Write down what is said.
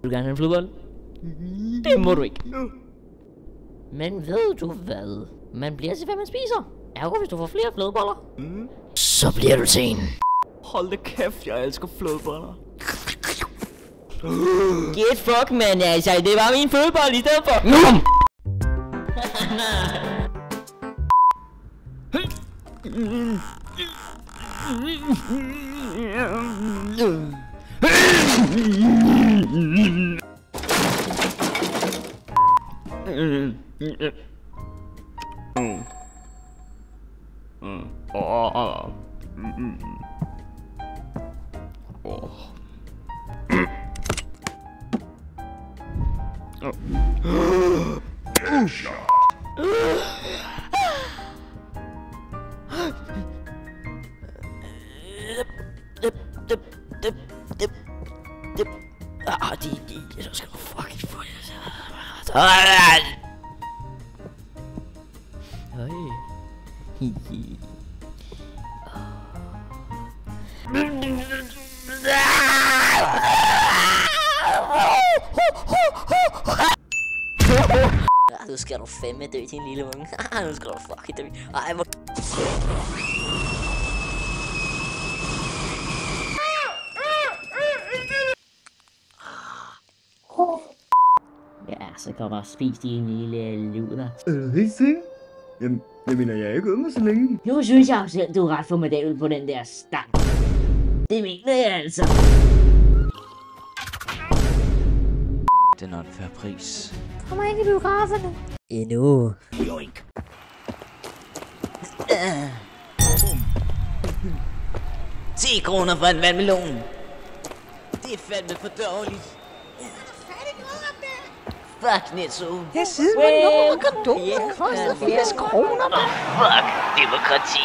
Vil du gerne have en flødebold? Det må du ikke. Men ved du hvad? Man bliver til hvad man spiser. Ergo, hvis du får flere flødeboller, så bliver du til en. Hold da kæft, jeg elsker flødeboller. Get fuck, man, altså. Det var min flødebold i stedet for. Så skal du fucking få det. Nu skal du fandme dø til en lille unge. Nu skal du fucking dø. Ej, hvor... Ja, så kan du bare spise din lille luder. Er du helt sikker? Jamen, jeg mener, jeg er ikke ude så længe. Nu synes jeg selv, du er ret formidabel på den der stang. Det mener jeg altså. Det er en fair pris. Kommer ikke i biograferne. Endnu. Joink. 10 kroner for en vandmelon. Det er fandme for dårligt. Fuck, Netto. Jeg sidder med nummer kondomer. Det koster 80 kroner, mand. Fuck, demokrati.